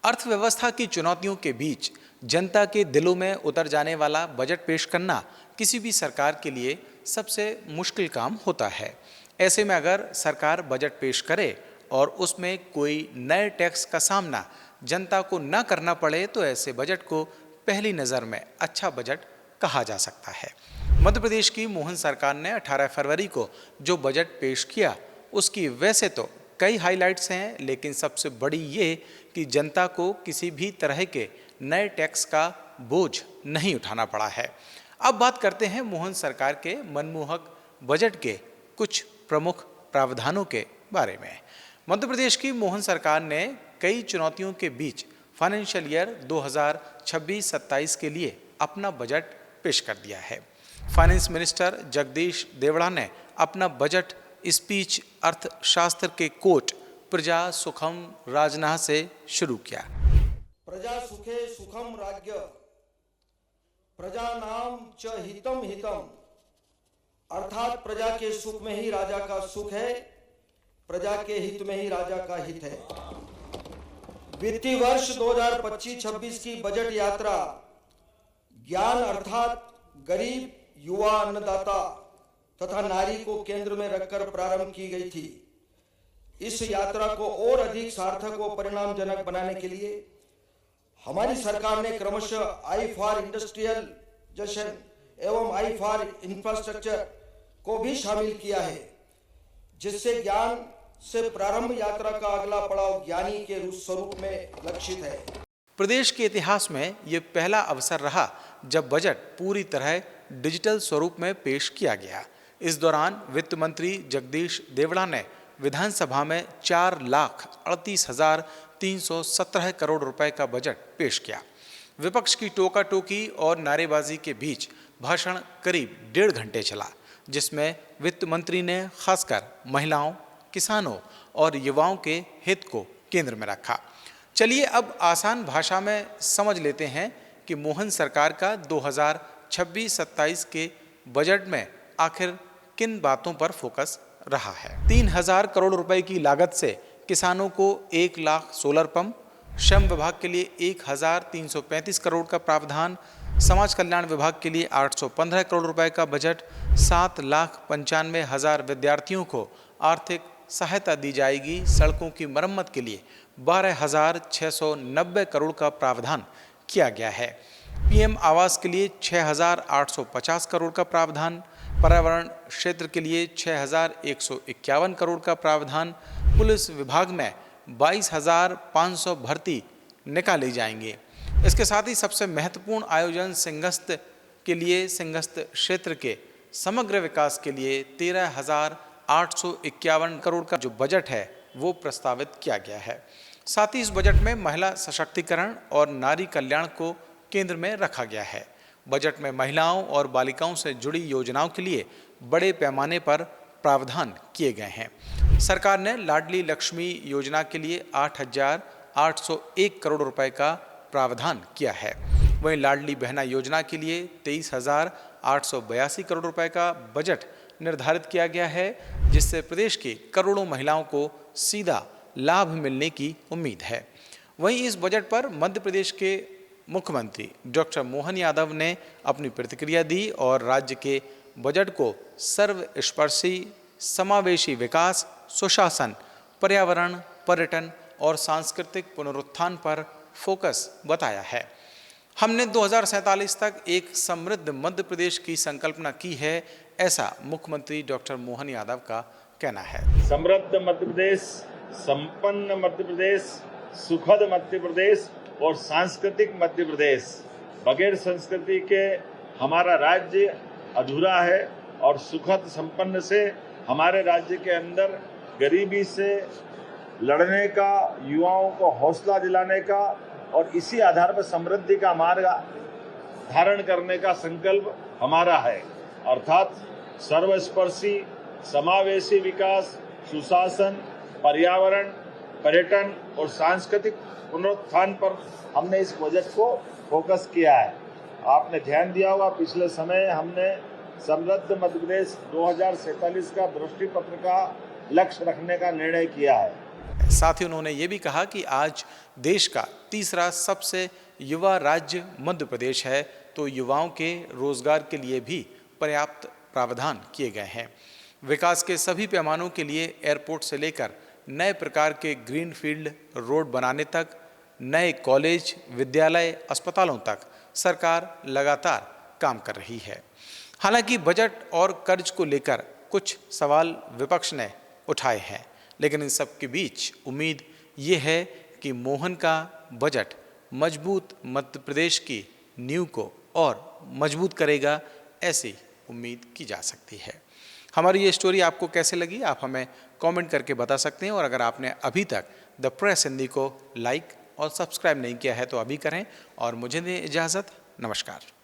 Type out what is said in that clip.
अर्थव्यवस्था की चुनौतियों के बीच जनता के दिलों में उतर जाने वाला बजट पेश करना किसी भी सरकार के लिए सबसे मुश्किल काम होता है। ऐसे में अगर सरकार बजट पेश करे और उसमें कोई नए टैक्स का सामना जनता को न करना पड़े तो ऐसे बजट को पहली नज़र में अच्छा बजट कहा जा सकता है। मध्य प्रदेश की मोहन सरकार ने 18 फरवरी को जो बजट पेश किया उसकी वैसे तो कई हाइलाइट्स हैं, लेकिन सबसे बड़ी ये कि जनता को किसी भी तरह के नए टैक्स का बोझ नहीं उठाना पड़ा है। अब बात करते हैं मोहन सरकार के मनमोहक बजट के कुछ प्रमुख प्रावधानों के बारे में। मध्य प्रदेश की मोहन सरकार ने कई चुनौतियों के बीच फाइनेंशियल ईयर 2026-27 के लिए अपना बजट पेश कर दिया है। फाइनेंस मिनिस्टर जगदीश देवड़ा ने अपना बजट स्पीच अर्थशास्त्र के कोट प्रजा सुखम राजनाह से शुरू किया। प्रजा सुखे सुखम राज्य, प्रजा नाम च हितम हितम, अर्थात प्रजा के सुख में ही राजा का सुख है, प्रजा के हित में ही राजा का हित है। वित्तीय वर्ष 2025-26 की बजट यात्रा ज्ञान अर्थात गरीब, युवा, अन्नदाता तथा नारी को केंद्र में रखकर प्रारंभ की गई थी। इस यात्रा को और अधिक सार्थक व परिणामजनक बनाने के लिए हमारी सरकार ने क्रमशः आई फॉर इंडस्ट्रियलाइजेशन एवं आई फॉर इंफ्रास्ट्रक्चर को भी शामिल किया है, जिससे ज्ञान से प्रारंभ यात्रा का अगला पड़ाव ज्ञानी के स्वरूप में लक्षित है। प्रदेश के इतिहास में ये पहला अवसर रहा जब बजट पूरी तरह डिजिटल स्वरूप में पेश किया गया। इस दौरान वित्त मंत्री जगदीश देवड़ा ने विधानसभा में 4,38,317 करोड़ रुपए का बजट पेश किया। विपक्ष की टोका टोकी और नारेबाजी के बीच भाषण करीब 1.5 घंटे चला, जिसमें वित्त मंत्री ने खासकर महिलाओं, किसानों और युवाओं के हित को केंद्र में रखा। चलिए अब आसान भाषा में समझ लेते हैं कि मोहन सरकार का 2026-27 के बजट में आखिर किन बातों पर फोकस रहा है। 3,000 करोड़ रुपए की लागत से किसानों को 1 लाख सोलर पंप, श्रम विभाग के लिए 1,335 करोड़ का प्रावधान, समाज कल्याण विभाग के लिए 815 करोड़ रुपए का बजट, 7,95,000 विद्यार्थियों को आर्थिक सहायता दी जाएगी, सड़कों की मरम्मत के लिए 12,690 करोड़ का प्रावधान किया गया है, पीएम आवास के लिए 6,850 करोड़ का प्रावधान, पर्यावरण क्षेत्र के लिए 6,151 करोड़ का प्रावधान, पुलिस विभाग में 22,500 भर्ती निकाली जाएंगे। इसके साथ ही सबसे महत्वपूर्ण आयोजन सिंहस्थ के लिए सिंहस्थ क्षेत्र के समग्र विकास के लिए 13,851 करोड़ का जो बजट है वो प्रस्तावित किया गया है। साथ ही इस बजट में महिला सशक्तिकरण और नारी कल्याण को केंद्र में रखा गया है। बजट में महिलाओं और बालिकाओं से जुड़ी योजनाओं के लिए बड़े पैमाने पर प्रावधान किए गए हैं। सरकार ने लाडली लक्ष्मी योजना के लिए 8,801 करोड़ रुपए का प्रावधान किया है। वहीं लाडली बहना योजना के लिए 23,882 करोड़ रुपए का बजट निर्धारित किया गया है, जिससे प्रदेश की करोड़ों महिलाओं को सीधा लाभ मिलने की उम्मीद है। वहीं इस बजट पर मध्य प्रदेश के मुख्यमंत्री डॉक्टर मोहन यादव ने अपनी प्रतिक्रिया दी और राज्य के बजट को सर्वस्पर्शी, समावेशी विकास, सुशासन, पर्यावरण, पर्यटन और सांस्कृतिक पुनरुत्थान पर फोकस बताया है। हमने 2047 तक एक समृद्ध मध्य प्रदेश की संकल्पना की है, ऐसा मुख्यमंत्री डॉक्टर मोहन यादव का कहना है। समृद्ध मध्य प्रदेश, संपन्न मध्य प्रदेश, सुखद मध्य प्रदेश और सांस्कृतिक मध्य प्रदेश। बगैर संस्कृति के हमारा राज्य अधूरा है और सुखद संपन्न से हमारे राज्य के अंदर गरीबी से लड़ने का, युवाओं को हौसला दिलाने का और इसी आधार पर समृद्धि का मार्ग धारण करने का संकल्प हमारा है। अर्थात सर्वस्पर्शी, समावेशी विकास, सुशासन, पर्यावरण, पर्यटन और सांस्कृतिक पुनरुत्थान पर हमने इस बजट को फोकस किया है। आपने ध्यान दिया होगा, पिछले समय हमने समृद्ध मध्य प्रदेश 2047 का दृष्टि पत्र का लक्ष्य रखने का निर्णय किया है। साथ ही उन्होंने ये भी कहा कि आज देश का तीसरा सबसे युवा राज्य मध्य प्रदेश है, तो युवाओं के रोजगार के लिए भी पर्याप्त प्रावधान किए गए हैं। विकास के सभी पैमानों के लिए एयरपोर्ट से लेकर नए प्रकार के ग्रीनफील्ड रोड बनाने तक, नए कॉलेज, विद्यालय, अस्पतालों तक सरकार लगातार काम कर रही है। हालांकि बजट और कर्ज को लेकर कुछ सवाल विपक्ष ने उठाए हैं, लेकिन इन सब के बीच उम्मीद ये है कि मोहन का बजट मजबूत मध्य प्रदेश की नींव को और मजबूत करेगा, ऐसी उम्मीद की जा सकती है। हमारी ये स्टोरी आपको कैसे लगी, आप हमें कमेंट करके बता सकते हैं। और अगर आपने अभी तक द प्रेस हिंदी को लाइक और सब्सक्राइब नहीं किया है तो अभी करें। और मुझे दें इजाज़त, नमस्कार।